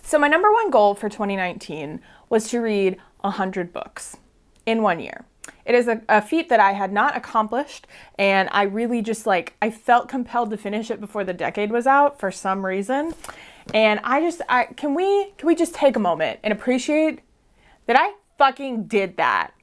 So my number one goal for 2019 was to read 100 books in 1 year. It is a feat that I had not accomplished, and I really just I felt compelled to finish it before the decade was out for some reason. And can we just take a moment and appreciate that I fucking did that?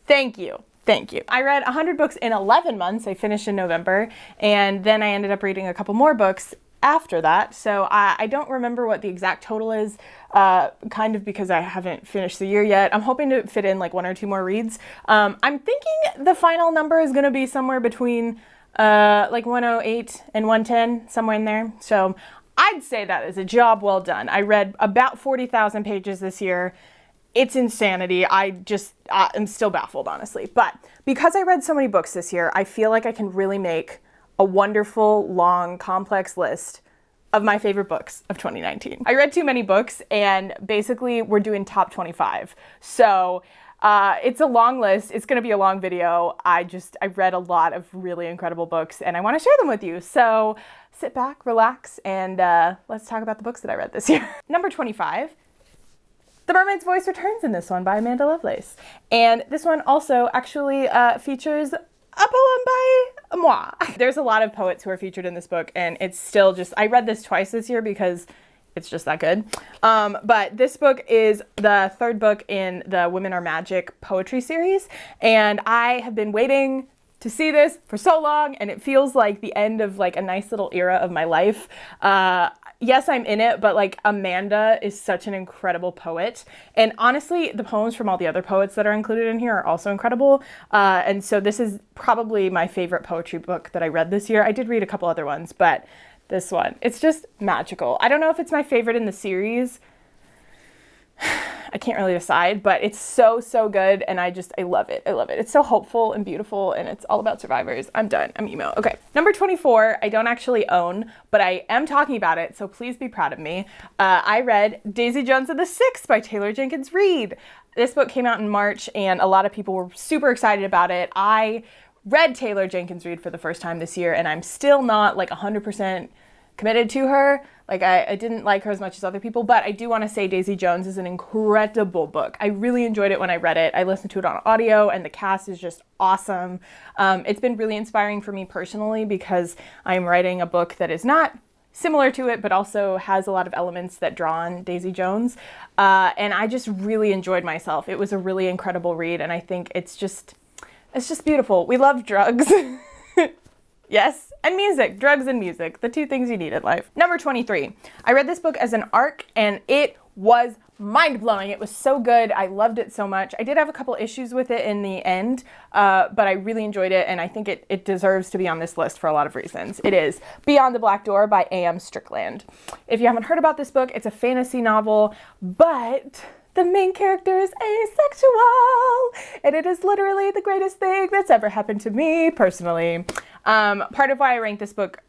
Thank you. Thank you. I read 100 books in 11 months. I finished in November, and then I ended up reading a couple more books after that. So I don't remember what the exact total is, kind of because I haven't finished the year yet. I'm hoping to fit in like 1 or 2 more reads. I'm thinking the final number is going to be somewhere between like 108 and 110, somewhere in there. So I'd say that is a job well done. I read about 40,000 pages this year. It's insanity. I'm still baffled, honestly. But because I read so many books this year, I feel like I can really make a wonderful, long, complex list of my favorite books of 2019. I read too many books, and basically we're doing top 25. So it's a long list. It's going to be a long video. I read a lot of really incredible books, and I want to share them with you. So sit back, relax, and let's talk about the books that I read this year. Number 25. The Mermaid's voice returns in this one by Amanda Lovelace. And this one also actually features a poem by moi. There's a lot of poets who are featured in this book, and it's still I read this twice this year because it's just that good. But this book is the 3rd book in the Women Are Magic poetry series, and I have been waiting to see this for so long, and it feels like the end of a nice little era of my life. Yes, I'm in it, but Amanda is such an incredible poet. And honestly, the poems from all the other poets that are included in here are also incredible. And so this is probably my favorite poetry book that I read this year. I did read a couple other ones, but this one, it's just magical. I don't know if it's my favorite in the series. I can't really decide, but it's so, so good, and I love it. I love it. It's so hopeful and beautiful, and it's all about survivors. I'm done. I'm emo. Okay. Number 24, I don't actually own, but I am talking about it, so please be proud of me. I read Daisy Jones and the Six by Taylor Jenkins Reid. This book came out in March, and a lot of people were super excited about it. I read Taylor Jenkins Reid for the first time this year, and I'm still not 100% committed to her. I didn't like her as much as other people, but I do want to say Daisy Jones is an incredible book. I really enjoyed it when I read it. I listened to it on audio, and the cast is just awesome. It's been really inspiring for me personally because I'm writing a book that is not similar to it, but also has a lot of elements that draw on Daisy Jones. And I just really enjoyed myself. It was a really incredible read, and I think it's just beautiful. We love drugs. Yes, and music. Drugs and music, the 2 things you need in life. Number 23. I read this book as an ARC, and it was mind-blowing. It was so good. I loved it so much. I did have a couple issues with it in the end, but I really enjoyed it, and I think it deserves to be on this list for a lot of reasons. It is Beyond the Black Door by A.M. Strickland. If you haven't heard about this book, it's a fantasy novel, but the main character is asexual, and it is literally the greatest thing that's ever happened to me personally. Part of why I rank this book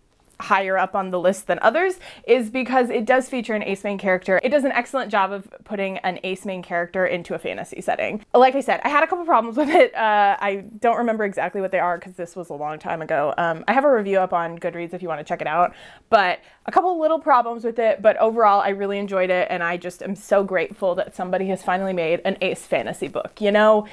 higher up on the list than others is because it does feature an ace main character. It does an excellent job of putting an ace main character into a fantasy setting. Like I said, I had a couple problems with it. I don't remember exactly what they are because this was a long time ago. I have a review up on Goodreads if you want to check it out, but a couple little problems with it, but overall I really enjoyed it, and I just am so grateful that somebody has finally made an ace fantasy book, you know?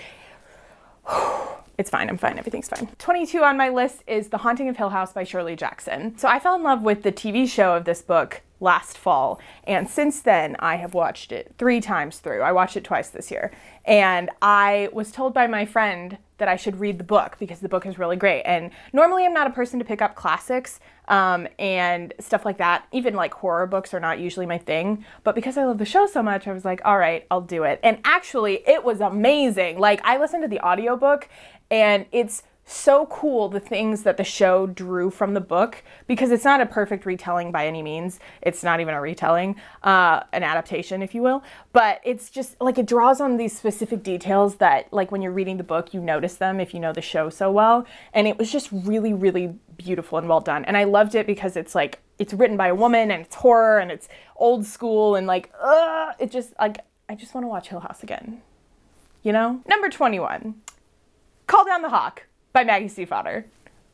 It's fine, I'm fine, everything's fine. 22 on my list is The Haunting of Hill House by Shirley Jackson. So I fell in love with the TV show of this book last fall, and since then I have watched it 3 times through. I watched it twice this year, and I was told by my friend that I should read the book because the book is really great. And normally I'm not a person to pick up classics and stuff like that. Even horror books are not usually my thing, but because I love the show so much, I was like, all right, I'll do it. And actually it was amazing. I listened to the audiobook, and it's so cool the things that the show drew from the book, because it's not a perfect retelling by any means. It's not even a retelling, an adaptation, if you will, but it's just it draws on these specific details that when you're reading the book, you notice them if you know the show so well. And it was just really, really beautiful and well done. And I loved it because it's it's written by a woman, and it's horror, and it's old school, and it just I just want to watch Hill House again, you know? Number 21, Call Down the Hawk by Maggie Stiefvater.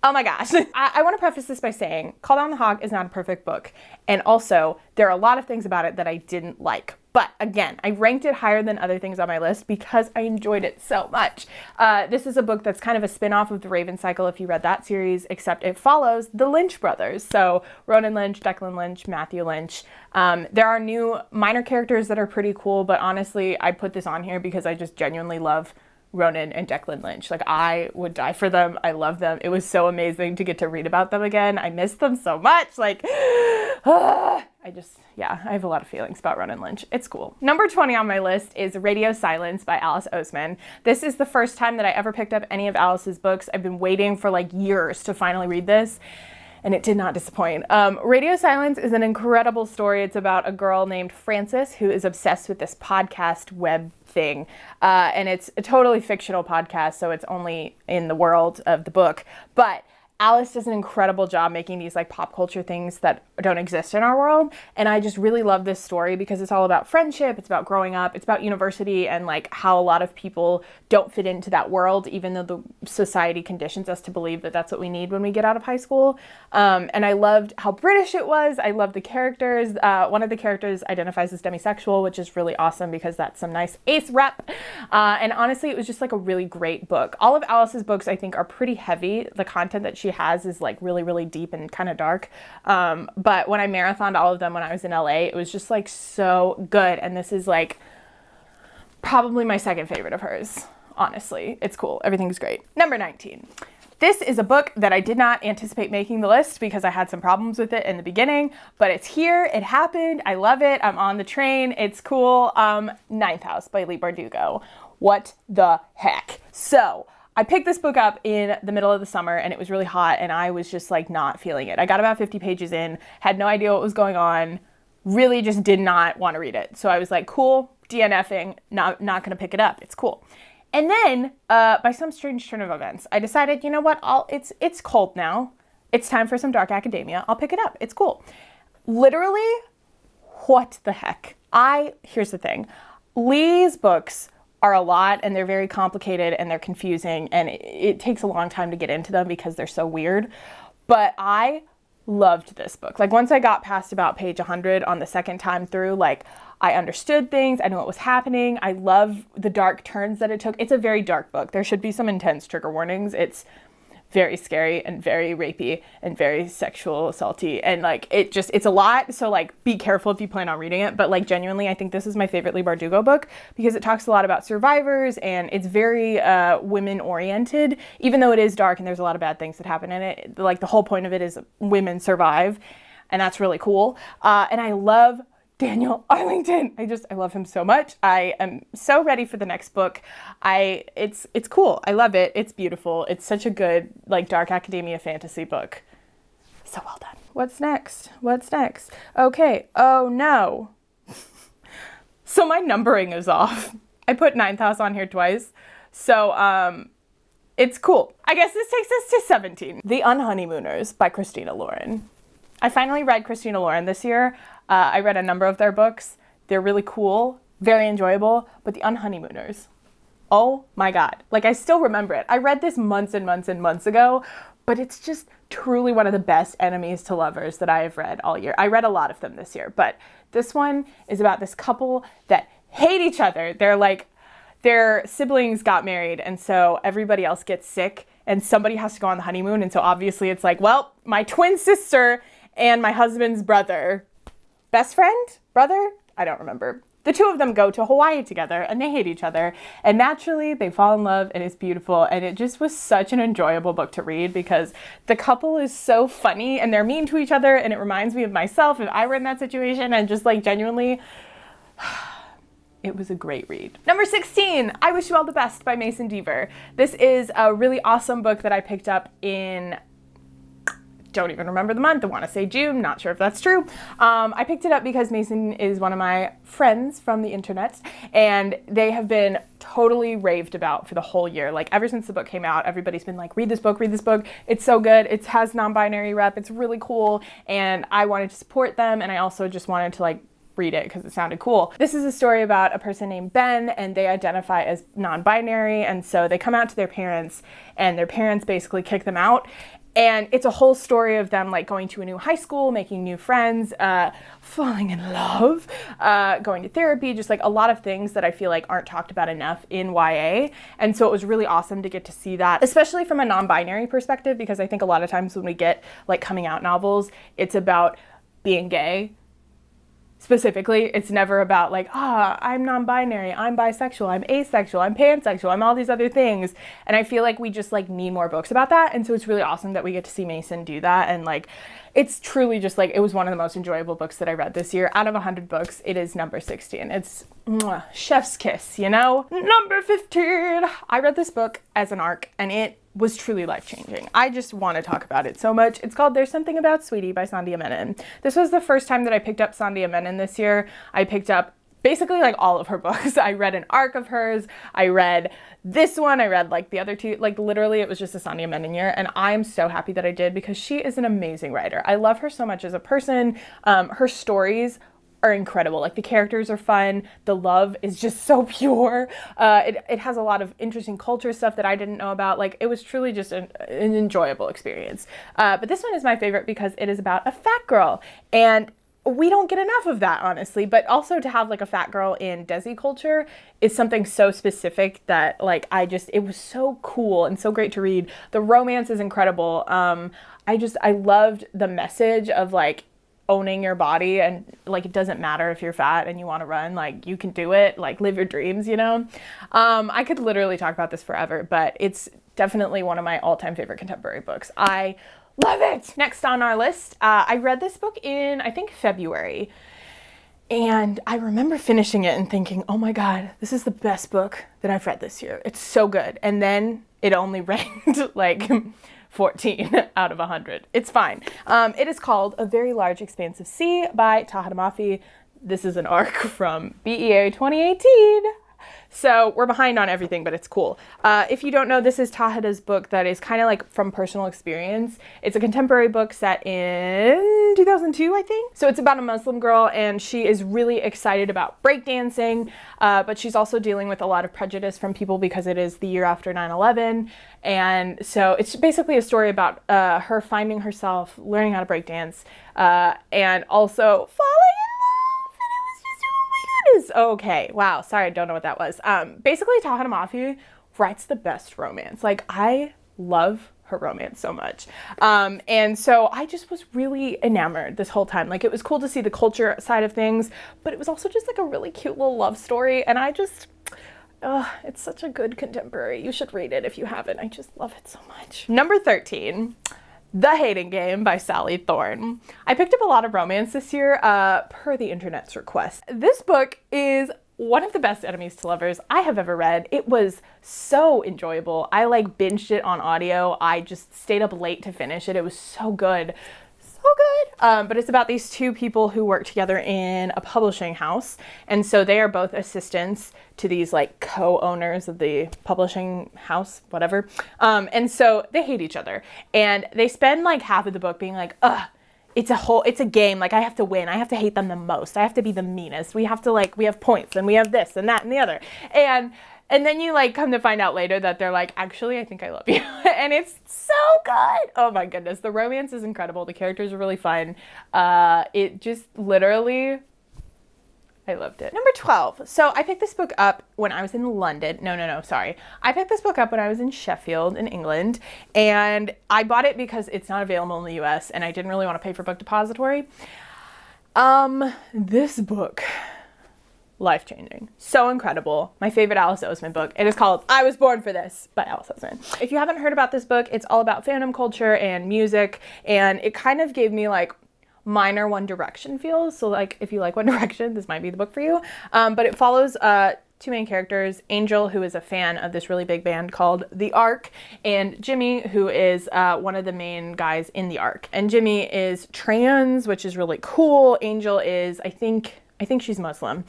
Oh my gosh. I want to preface this by saying Call Down the Hawk is not a perfect book. And also, there are a lot of things about it that I didn't like. But again, I ranked it higher than other things on my list because I enjoyed it so much. This is a book that's kind of a spin-off of the Raven Cycle, if you read that series, except it follows the Lynch brothers. So Ronan Lynch, Declan Lynch, Matthew Lynch. There are new minor characters that are pretty cool, but honestly, I put this on here because I just genuinely love Ronan and Declan Lynch. Like, I would die for them. I love them. It was so amazing to get to read about them again. I miss them so much. Like, I have a lot of feelings about Ronan Lynch. It's cool. Number 20 on my list is Radio Silence by Alice Oseman. This is the first time that I ever picked up any of Alice's books. I've been waiting for like years to finally read this, and it did not disappoint. Radio Silence is an incredible story. It's about a girl named Frances who is obsessed with this podcast web thing. And it's a totally fictional podcast, so it's only in the world of the book. But Alice does an incredible job making these like pop culture things that don't exist in our world. And I just really love this story because it's all about friendship. It's about growing up. It's about university and like how a lot of people don't fit into that world, even though the society conditions us to believe that that's what we need when we get out of high school. And I loved how British it was. I loved the characters. One of the characters identifies as demisexual, which is really awesome because that's some nice ace rep. And honestly, it was just like a really great book. All of Alice's books, I think, are pretty heavy. The content that she has is like really, really deep and kind of dark. But when I marathoned all of them when I was in LA, it was just like so good. And this is like probably my second favorite of hers. Honestly, it's cool. Everything's great. Number 19. This is a book that I did not anticipate making the list because I had some problems with it in the beginning, but it's here. It happened. I love it. I'm on the train. It's cool. Ninth House by Leigh Bardugo. What the heck? So I picked this book up in the middle of the summer and it was really hot and I was just like not feeling it. I got about 50 pages in, had no idea what was going on, really just did not want to read it. So I was like, cool, DNFing, not going to pick it up. It's cool. And then by some strange turn of events, I decided, you know what, it's cold now. It's time for some dark academia. I'll pick it up. It's cool. Literally, what the heck? Here's the thing. Leigh's books are a lot and they're very complicated and they're confusing and it takes a long time to get into them because they're so weird. But I loved this book. Like once I got past about page 100 on the second time through, like I understood things. I knew what was happening. I love the dark turns that it took. It's a very dark book. There should be some intense trigger warnings. It's very scary and very rapey and very sexual assaulty and like it's a lot, so like be careful if you plan on reading it. But like genuinely I think this is my favorite Leigh Bardugo book because it talks a lot about survivors and it's very women oriented, even though it is dark and there's a lot of bad things that happen in it. Like the whole point of it is women survive and that's really cool. And I love Daniel Arlington. I love him so much. I am so ready for the next book. It's cool. I love it. It's beautiful. It's such a good like dark academia fantasy book. So well done. What's next? Okay. Oh no. So my numbering is off. I put Ninth House on here twice. So it's cool. I guess this takes us to 17. The Unnie Mooners by Christina Lauren. I finally read Christina Lauren this year. I read a number of their books. They're really cool, very enjoyable, but the Unnie Mooners, oh my God. Like I still remember it. I read this months and months and months ago, but it's just truly one of the best enemies to lovers that I have read all year. I read a lot of them this year, but this one is about this couple that hate each other. Their siblings got married, and so everybody else gets sick, and somebody has to go on the honeymoon, and so obviously it's like, well, my twin sister and my husband's brother, best friend, brother, I don't remember. The two of them go to Hawaii together and they hate each other and naturally they fall in love and it's beautiful. And it just was such an enjoyable book to read because the couple is so funny and they're mean to each other and it reminds me of myself if I were in that situation and just like genuinely, it was a great read. Number 16, I Wish You All the Best by Mason Deaver. This is a really awesome book that I picked up in don't even remember the month. I want to say June. Not sure if that's true. I picked it up because Mason is one of my friends from the internet and they have been totally raved about for the whole year. Like ever since the book came out, everybody's been like, read this book, read this book. It's so good. It has non-binary rep. It's really cool. And I wanted to support them. And I also just wanted to like read it because it sounded cool. This is a story about a person named Ben and they identify as non-binary and so they come out to their parents and their parents basically kick them out And it's a whole story of them like going to a new high school, making new friends, falling in love, going to therapy, just like a lot of things that I feel like aren't talked about enough in YA. And so it was really awesome to get to see that, especially from a non-binary perspective, because I think a lot of times when we get like coming out novels, it's about being gay. Specifically, it's never about like, I'm non-binary, I'm bisexual, I'm asexual, I'm pansexual, I'm all these other things. And I feel like we just like need more books about that. And so it's really awesome that we get to see Mason do that. And like, it's truly just like, it was one of the most enjoyable books that I read this year. Out of 100 books, it is number 16. It's chef's kiss, you know? Number 15. I read this book as an ARC and it was truly life-changing. I just want to talk about it so much. It's called There's Something About Sweetie by Sandhya Menon. This was the first time that I picked up Sandhya Menon this year. I picked up basically like all of her books. I read an ARC of hers. I read this one. I read like the other two. Like literally it was just a Sandhya Menon year. And I am so happy that I did because she is an amazing writer. I love her so much as a person. Her stories are incredible. Like the characters are fun. The love is just so pure. It has a lot of interesting culture stuff that I didn't know about. Like it was truly just an enjoyable experience. But this one is my favorite because it is about a fat girl, and we don't get enough of that, honestly. But also to have like a fat girl in Desi culture is something so specific that like it was so cool and so great to read. The romance is incredible. I loved the message of like owning your body, and like it doesn't matter if you're fat and you want to run, like you can do it, like live your dreams, you know. I could literally talk about this forever, but it's definitely one of my all-time favorite contemporary books. I love it. Next on our list, I read this book in I think February, and I remember finishing it and thinking, oh my god, this is the best book that I've read this year. It's so good. And then it only ranked like 14 out of 100. It's fine. It is called A Very Large Expansive Sea by Taha Mafi. This is an ARC from BEA 2018. So we're behind on everything, but it's cool. If you don't know, this is Tahada's book that is kind of like from personal experience. It's a contemporary book set in 2002, I think. So it's about a Muslim girl, and she is really excited about breakdancing, but she's also dealing with a lot of prejudice from people because it is the year after 9/11. And so it's basically a story about her finding herself, learning how to breakdance, and also falling in love. And it was just, oh my goodness. Okay, wow, sorry, I don't know what that was. Basically, Taha Mafi writes the best romance. Like, I love her romance so much. And so I just was really enamored this whole time. Like, it was cool to see the culture side of things, but it was also just like a really cute little love story. And I just, it's such a good contemporary. You should read it if you haven't. I just love it so much. Number 13, The Hating Game by Sally Thorne. I picked up a lot of romance this year, per the internet's request. This book is one of the best enemies to lovers I have ever read. It was so enjoyable. I like binged it on audio. I just stayed up late to finish it. It was so good. So good. But it's about these two people who work together in a publishing house. And so they are both assistants to these like co-owners of the publishing house, whatever. And so they hate each other. And they spend like half of the book being like, it's a game. Like, I have to win. I have to hate them the most. I have to be the meanest. We have points, and we have this and that and the other. And then you like come to find out later that they're like, actually, I think I love you. And it's so good. Oh my goodness. The romance is incredible. The characters are really fun. It just literally, I loved it. Number 12. So I picked this book up when I was in London. No, sorry. I picked this book up when I was in Sheffield in England, and I bought it because it's not available in the US and I didn't really want to pay for Book Depository. This book, life-changing. So incredible. My favorite Alice Oseman book. It is called I Was Born for This by Alice Oseman. If you haven't heard about this book, it's all about fandom culture and music, and it kind of gave me like minor One Direction feels. So like if you like One Direction, this might be the book for you. But it follows two main characters, Angel, who is a fan of this really big band called The Ark, and Jimmy, who is one of the main guys in The Ark. And Jimmy is trans, which is really cool. Angel is, I think she's Muslim.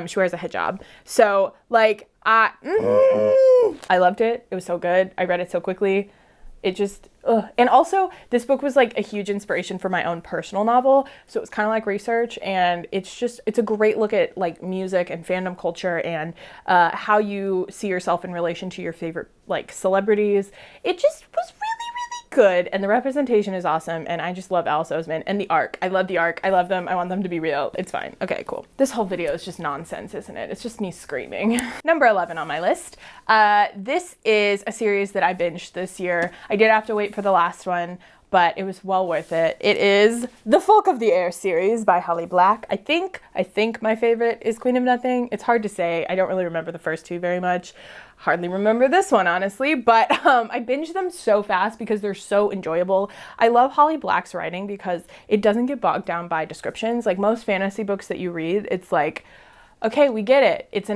She wears a hijab. So like, I loved it. It was so good. I read it so quickly. It just, and also this book was like a huge inspiration for my own personal novel. So it was kind of like research, and it's a great look at like music and fandom culture and how you see yourself in relation to your favorite like celebrities. It just was really, really good, and the representation is awesome, and I just love Alice Oseman. And the arc. I love the arc. I love them. I want them to be real. It's fine. Okay, cool. This whole video is just nonsense, isn't it? It's just me screaming. Number 11 on my list. This is a series that I binged this year. I did have to wait for the last one, but it was well worth it. It is the Folk of the Air series by Holly Black. I think my favorite is Queen of Nothing. It's hard to say. I don't really remember the first two very much. Hardly remember this one, honestly, but I binged them so fast because they're so enjoyable. I love Holly Black's writing because it doesn't get bogged down by descriptions. Like most fantasy books that you read, it's like, okay, we get it. It's a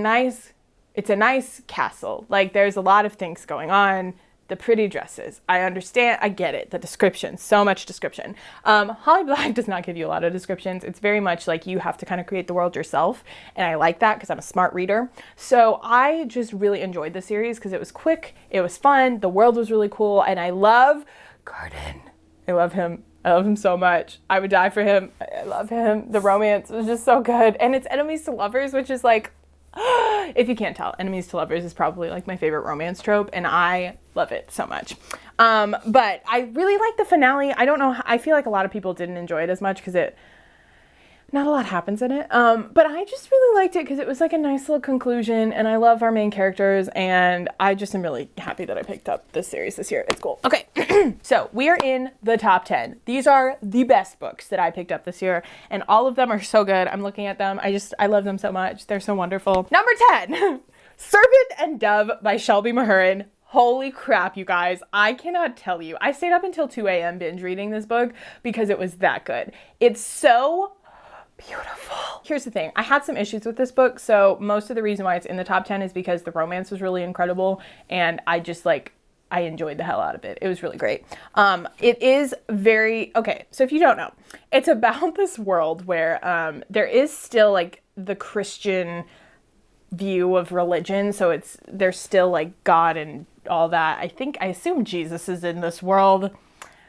nice castle. Like there's a lot of things going on. The pretty dresses. I understand. I get it. The description. So much description. Holly Black does not give you a lot of descriptions. It's very much like you have to kind of create the world yourself. And I like that because I'm a smart reader. So I just really enjoyed the series because it was quick. It was fun. The world was really cool. And I love Garden. I love him. I love him so much. I would die for him. I love him. The romance was just so good. And it's enemies to lovers, which is like, if you can't tell, enemies to lovers is probably like my favorite romance trope, and I love it so much. But I really like the finale. I don't know, I feel like a lot of people didn't enjoy it as much because not a lot happens in it. But I just really liked it because it was like a nice little conclusion, and I love our main characters, and I just am really happy that I picked up this series this year. It's cool. Okay, so we are in the top 10. These are the best books that I picked up this year, and all of them are so good. I'm looking at them. I love them so much. They're so wonderful. Number 10, Serpent and Dove by Shelby Mahurin. Holy crap, you guys. I cannot tell you. I stayed up until 2 a.m. binge reading this book because it was that good. It's so beautiful. Here's the thing. I had some issues with this book, so most of the reason why it's in the top 10 is because the romance was really incredible, and I enjoyed the hell out of it. It was really great. It is okay, so if you don't know, it's about this world where there is still like the Christian view of religion, so there's still like God and all that. I assume Jesus is in this world.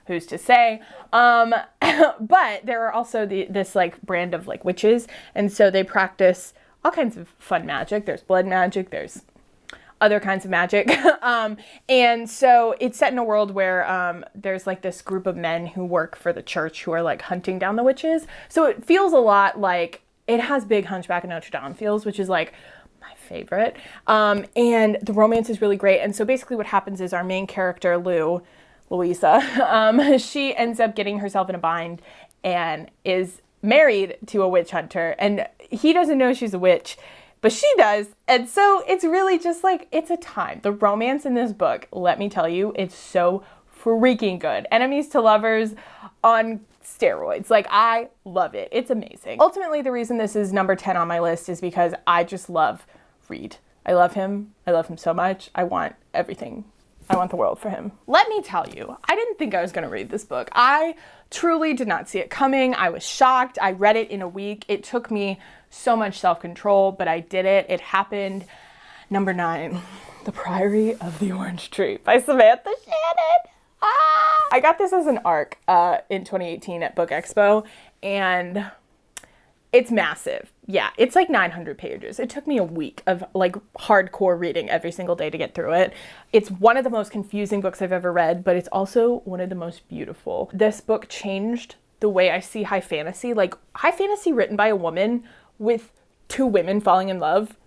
Who's to say? But there are also this like brand of like witches, and so they practice all kinds of fun magic. There's blood magic, there's other kinds of magic. And so it's set in a world where there's like this group of men who work for the church who are like hunting down the witches. So it feels a lot like, it has big Hunchback of Notre Dame feels, which is like my favorite. And the romance is really great. And so basically what happens is our main character, Louisa, she ends up getting herself in a bind and is married to a witch hunter, and he doesn't know she's a witch, but she does. And so it's really just like, it's a time. The romance in this book, let me tell you, it's so freaking good. Enemies to lovers on steroids. Like, I love it. It's amazing. Ultimately, the reason this is number 10 on my list is because I just love Reed. I love him. I love him so much. I want everything. I want the world for him. Let me tell you, I didn't think I was going to read this book. I truly did not see it coming. I was shocked. I read it in a week. It took me so much self-control, but I did it. It happened. Number 9, The Priory of the Orange Tree by Samantha Shannon. I got this as an ARC in 2018 at Book Expo, and it's massive. Yeah, it's like 900 pages. It took me a week of like hardcore reading every single day to get through it. It's one of the most confusing books I've ever read, but it's also one of the most beautiful. This book changed the way I see high fantasy. Like, high fantasy written by a woman with 2 women falling in love.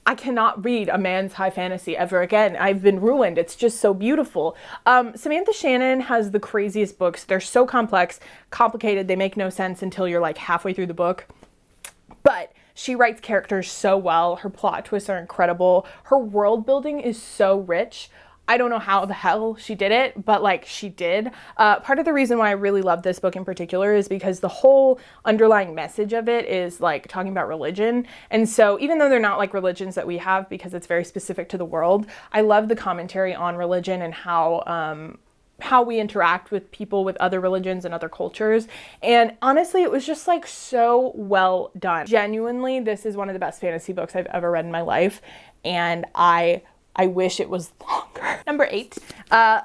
I cannot read a man's high fantasy ever again. I've been ruined. It's just so beautiful. Samantha Shannon has the craziest books. They're so complex, complicated. They make no sense until you're like halfway through the book. But she writes characters so well. Her plot twists are incredible. Her world building is so rich. I don't know how the hell she did it, but like, she did. Part of the reason why I really love this book in particular is because the whole underlying message of it is like talking about religion. And so even though they're not like religions that we have, because it's very specific to the world, I love the commentary on religion and how we interact with people with other religions and other cultures. And honestly, it was just like so well done. Genuinely, this is one of the best fantasy books I've ever read in my life. And I wish it was longer. Number 8,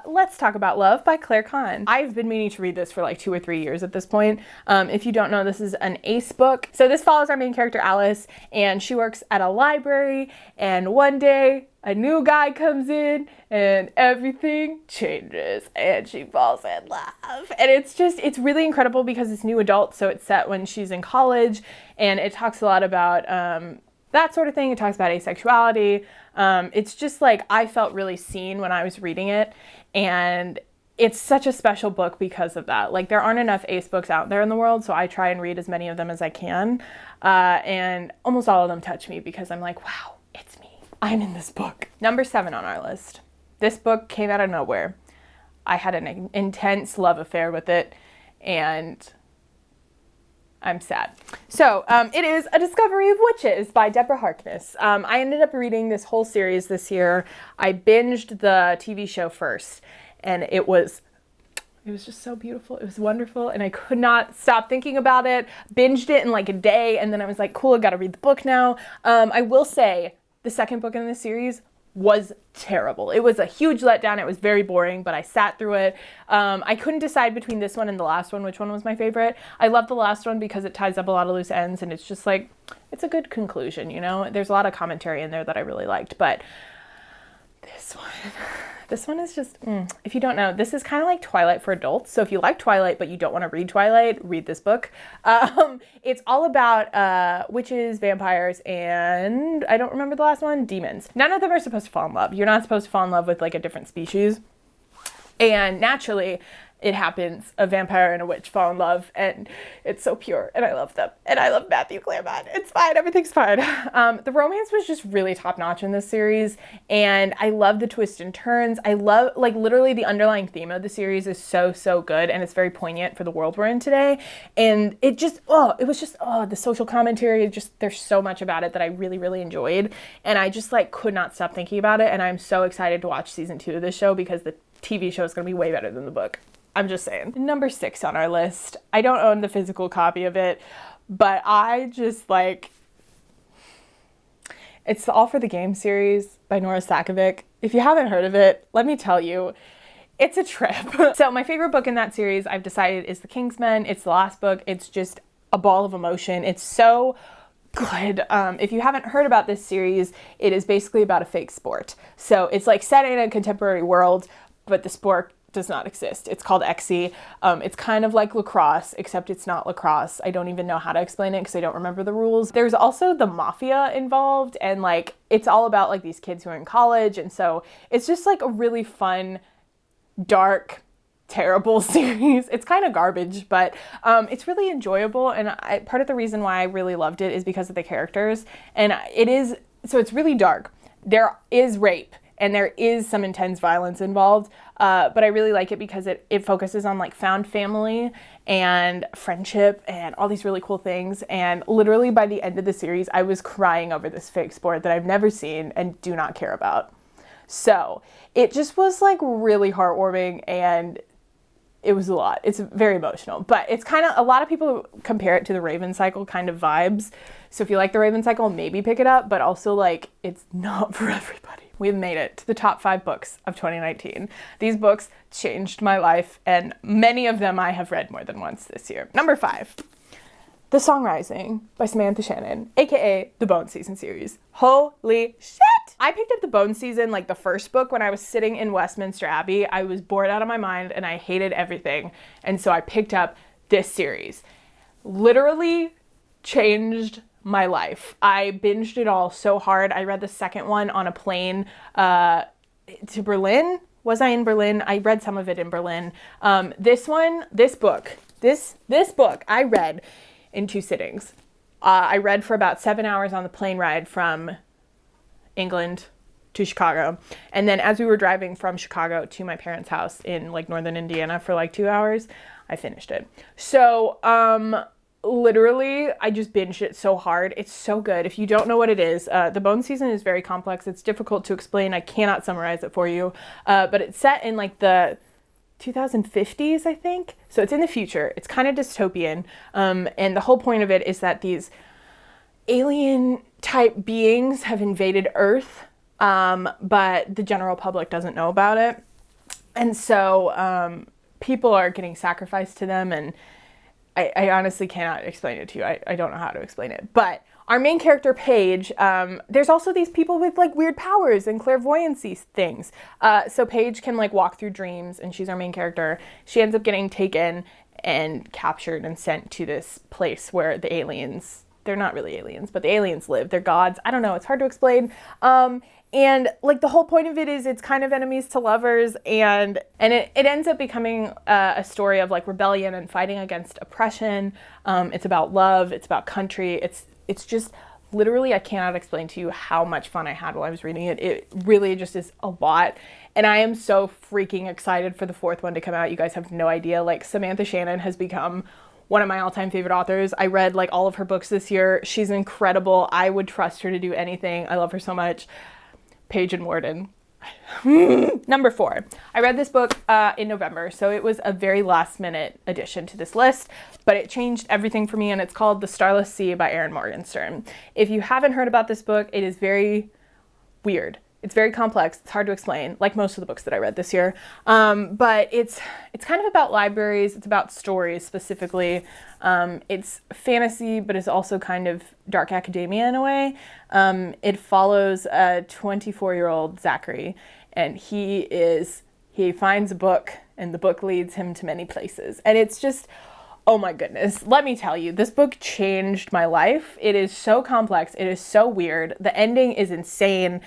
Let's Talk About Love by Claire Kahn. I've been meaning to read this for like 2 or 3 years at this point. If you don't know, this is an ace book. So this follows our main character, Alice, and she works at a library, and one day a new guy comes in and everything changes and she falls in love. And it's really incredible because it's new adult. So it's set when she's in college, and it talks a lot about that sort of thing. It talks about asexuality. It's just like, I felt really seen when I was reading it. And it's such a special book because of that. Like, there aren't enough ace books out there in the world, so I try and read as many of them as I can. And almost all of them touch me because I'm like, wow, it's me. I'm in this book. Number 7 on our list. This book came out of nowhere. I had an intense love affair with it, and I'm sad. So it is A Discovery of Witches by Deborah Harkness. I ended up reading this whole series this year. I binged the TV show first, and it was just so beautiful. It was wonderful, and I could not stop thinking about it. Binged it in like a day, and then I was like, cool, I gotta read the book now. I will say the second book in the series was terrible. It was a huge letdown. It was very boring, but I sat through it. I couldn't decide between this one and the last one, which one was my favorite. I love the last one because it ties up a lot of loose ends, and it's just like, it's a good conclusion, you know? There's a lot of commentary in there that I really liked, but this one is just, if you don't know, this is kind of like Twilight for adults. So if you like Twilight, but you don't want to read Twilight, read this book. It's all about witches, vampires, and I don't remember the last one, demons. None of them are supposed to fall in love. You're not supposed to fall in love with like a different species. And naturally, it happens, a vampire and a witch fall in love, and it's so pure, and I love them. And I love Matthew Claremont. It's fine, everything's fine. The romance was just really top-notch in this series, and I love the twists and turns. I love, like, literally the underlying theme of the series is so, so good, and it's very poignant for the world we're in today. And it just, the social commentary, there's so much about it that I really, really enjoyed, and I just, like, could not stop thinking about it, and I'm so excited to watch season 2 of this show because the TV show is going to be way better than the book. I'm just saying. Number 6 on our list. I don't own the physical copy of it, but I just like, it's the All for the Game series by Nora Sakovic. If you haven't heard of it, let me tell you, it's a trip. So my favorite book in that series, I've decided, is The Kingsmen. It's the last book. It's just a ball of emotion. It's so good. If you haven't heard about this series, it is basically about a fake sport. So it's like set in a contemporary world, but the sport does not exist. It's called Exy. It's kind of like lacrosse, except it's not lacrosse. I don't even know how to explain it because I don't remember the rules. There's also the mafia involved, and like it's all about like these kids who are in college, and so it's just like a really fun, dark, terrible series. It's kind of garbage, but it's really enjoyable, and part of the reason why I really loved it is because of the characters, and it's really dark. There is rape, and there is some intense violence involved, but I really like it because it focuses on like found family and friendship and all these really cool things. And literally by the end of the series, I was crying over this fake sport that I've never seen and do not care about. So it just was like really heartwarming, and it was a lot. It's very emotional, but it's kind of, a lot of people compare it to the Raven Cycle kind of vibes. So if you like the Raven Cycle, maybe pick it up, but also like it's not for everybody. We've made it to the top 5 books of 2019. These books changed my life, and many of them I have read more than once this year. Number 5, The Song Rising by Samantha Shannon, aka the Bone Season series. Holy shit! I picked up the Bone Season, like the first book, when I was sitting in Westminster Abbey. I was bored out of my mind and I hated everything. And so I picked up this series. Literally changed my life. I binged it all so hard. I read the second one on a plane to Berlin. Was I in Berlin? I read some of it in Berlin. This book I read in 2 sittings. I read for about 7 hours on the plane ride from England to Chicago. And then as we were driving from Chicago to my parents' house in like northern Indiana for like 2 hours, I finished it. So, literally, I just binged it so hard. It's so good. If you don't know what it is, the Bone Season is very complex. It's difficult to explain. I cannot summarize it for you. But it's set in like the 2050s, I think. So it's in the future. It's kind of dystopian. And the whole point of it is that these alien type beings have invaded Earth, but the general public doesn't know about it. And so people are getting sacrificed to them, and I honestly cannot explain it to you. I don't know how to explain it. But our main character, Paige, there's also these people with like weird powers and clairvoyancy things. So Paige can like walk through dreams, and she's our main character. She ends up getting taken and captured and sent to this place where the aliens, they're not really aliens, but the aliens live. They're gods. I don't know. It's hard to explain. And like the whole point of it is it's kind of enemies to lovers, and it ends up becoming a story of like rebellion and fighting against oppression. It's about love. It's about country. It's just literally, I cannot explain to you how much fun I had while I was reading it. It really just is a lot. And I am so freaking excited for the fourth one to come out. You guys have no idea. Like, Samantha Shannon has become one of my all-time favorite authors. I read like all of her books this year. She's incredible. I would trust her to do anything. I love her so much. Paige and Warden. Number 4. I read this book in November, so it was a very last minute addition to this list, but it changed everything for me, and it's called The Starless Sea by Erin Morgenstern. If you haven't heard about this book, it is very weird. It's very complex. It's hard to explain, like most of the books that I read this year. But it's kind of about libraries. It's about stories specifically. It's fantasy, but it's also kind of dark academia in a way. It follows a 24-year-old Zachary, and he finds a book, and the book leads him to many places. And it's just, oh my goodness. Let me tell you, this book changed my life. It is so complex. It is so weird. The ending is insane.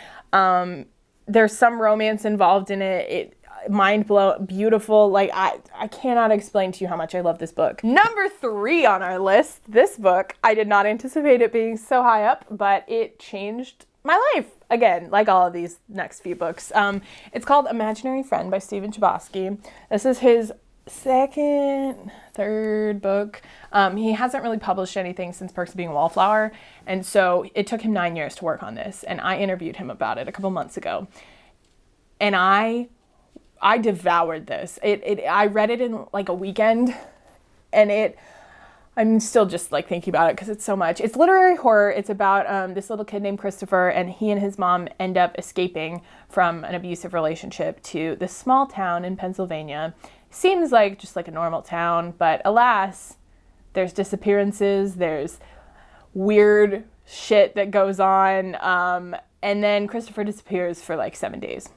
There's some romance involved in it. Mind blow, beautiful. Like, I cannot explain to you how much I love this book. Number 3 on our list, this book, I did not anticipate it being so high up, but it changed my life. Again, like all of these next few books. It's called Imaginary Friend by Stephen Chbosky. This is his third book. He hasn't really published anything since Perks of Being a Wallflower, and so it took him 9 years to work on this, and I interviewed him about it a couple months ago, and I devoured this. I read it in like a weekend, and I'm still just like thinking about it because it's so much. It's literary horror. It's about this little kid named Christopher, and he and his mom end up escaping from an abusive relationship to this small town in Pennsylvania. Seems like just like a normal town, but alas, there's disappearances, there's weird shit that goes on, and then Christopher disappears for like 7 days.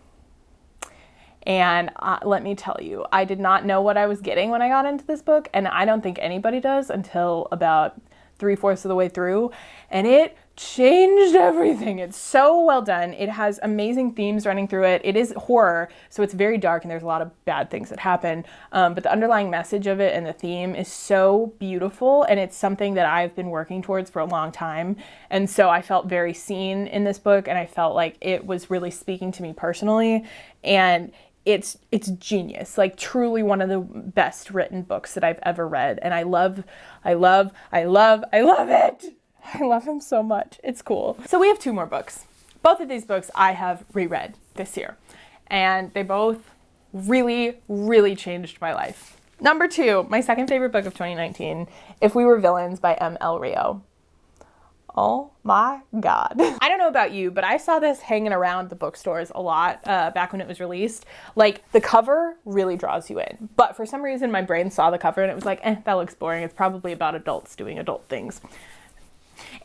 And let me tell you, I did not know what I was getting when I got into this book, and I don't think anybody does until about 3/4 of the way through, and it changed everything. It's so well done. It has amazing themes running through it. It is horror, so it's very dark, and there's a lot of bad things that happen, but the underlying message of it and the theme is so beautiful, and it's something that I've been working towards for a long time, and so I felt very seen in this book, and I felt like it was really speaking to me personally, and it's genius, like truly one of the best written books that I've ever read. And I love it. I love him so much. It's cool. So we have 2 more books. Both of these books I have reread this year, and they both really, really changed my life. Number 2, my second favorite book of 2019, If We Were Villains by M.L. Rio. Oh my God. I don't know about you, but I saw this hanging around the bookstores a lot back when it was released. Like, the cover really draws you in. But for some reason, my brain saw the cover and it was like, that looks boring. It's probably about adults doing adult things.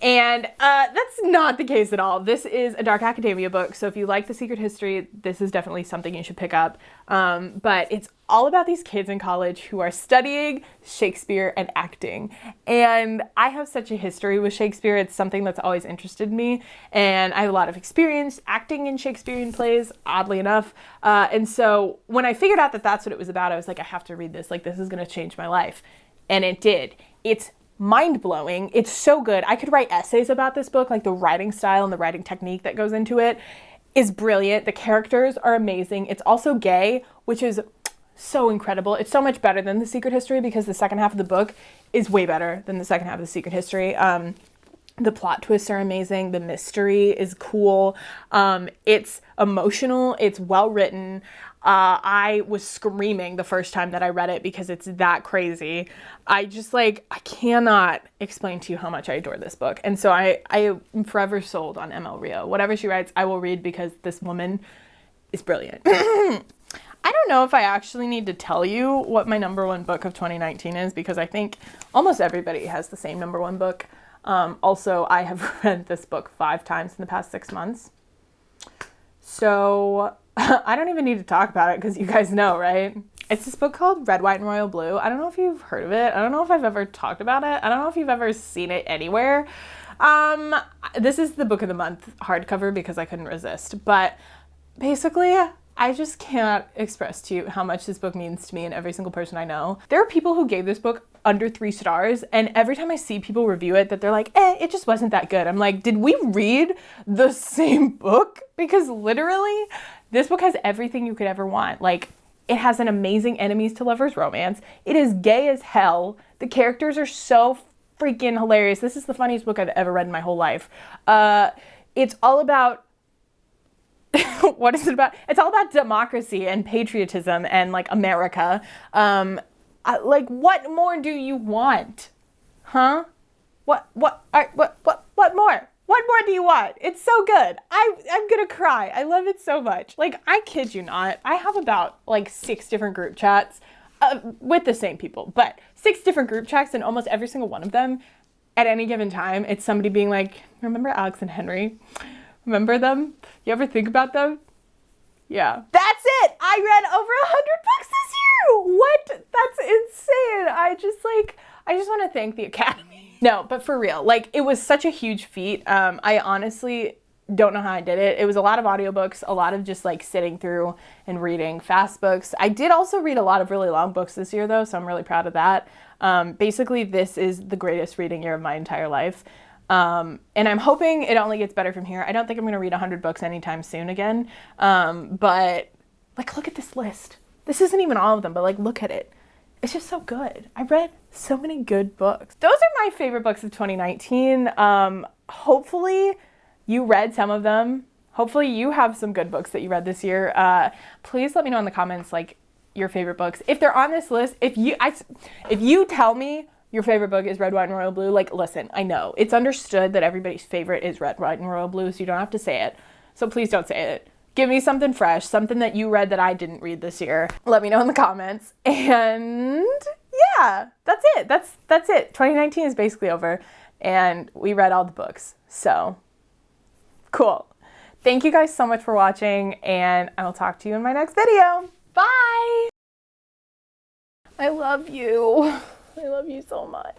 And that's not the case at all. This is a dark academia book, so if you like The Secret History, this is definitely something you should pick up. But it's all about these kids in college who are studying Shakespeare and acting. And I have such a history with Shakespeare. It's something that's always interested me. And I have a lot of experience acting in Shakespearean plays, oddly enough. And so when I figured out that that's what it was about, I was like, I have to read this. Like, this is going to change my life. And it did. It's mind-blowing. It's so good. I could write essays about this book. Like, the writing style and the writing technique that goes into it is brilliant. The characters are amazing. It's also gay, which is so incredible. It's so much better than The Secret History because the second half of the book is way better than the second half of The Secret History. The plot twists are amazing. The mystery is cool. It's emotional. It's well written. I was screaming the first time that I read it because it's that crazy. I cannot explain to you how much I adore this book. And so I am forever sold on ML Rio. Whatever she writes, I will read because this woman is brilliant. I don't know if I actually need to tell you what my number one book of 2019 is, because I think almost everybody has the same number one book. Also, I have read this book 5 times in the past 6 months. So I don't even need to talk about it because you guys know, right? It's this book called Red, White, and Royal Blue. I don't know if you've heard of it. I don't know if I've ever talked about it. I don't know if you've ever seen it anywhere. This is the book of the month hardcover because I couldn't resist. But basically, I just cannot express to you how much this book means to me and every single person I know. There are people who gave this book under 3 stars, and every time I see people review it that they're like, it just wasn't that good. I'm like, did we read the same book? Because literally, this book has everything you could ever want. Like, it has an amazing enemies to lovers romance. It is gay as hell. The characters are so freaking hilarious. This is the funniest book I've ever read in my whole life. It's all about what is it about? It's all about democracy and patriotism and like America. Like, what more do you want? Huh? What more? What more do you want? It's so good. I'm gonna cry. I love it so much. Like, I kid you not. I have about like 6 different group chats with the same people, but 6 different group chats, and almost every single one of them at any given time, it's somebody being like, remember Alex and Henry? Remember them? You ever think about them? Yeah. That's it! I read over 100 books this year! What? That's insane! I just want to thank the Academy. No, but for real, like, it was such a huge feat. I honestly don't know how I did it. It was a lot of audiobooks, a lot of just like sitting through and reading fast books. I did also read a lot of really long books this year though, so I'm really proud of that. Basically, this is the greatest reading year of my entire life. And I'm hoping it only gets better from here. I don't think I'm going to read 100 books anytime soon again. But like, look at this list. This isn't even all of them, but like, look at it. It's just so good. I read so many good books. Those are my favorite books of 2019. Hopefully you read some of them. Hopefully you have some good books that you read this year. Please let me know in the comments, like, your favorite books. If they're on this list, if you tell me your favorite book is Red, White, and Royal Blue, like, listen, I know. It's understood that everybody's favorite is Red, White, and Royal Blue, so you don't have to say it. So please don't say it. Give me something fresh, something that you read that I didn't read this year. Let me know in the comments. And yeah, that's it. That's it. 2019 is basically over, and we read all the books. So, cool. Thank you guys so much for watching, and I will talk to you in my next video. Bye! I love you. I love you so much.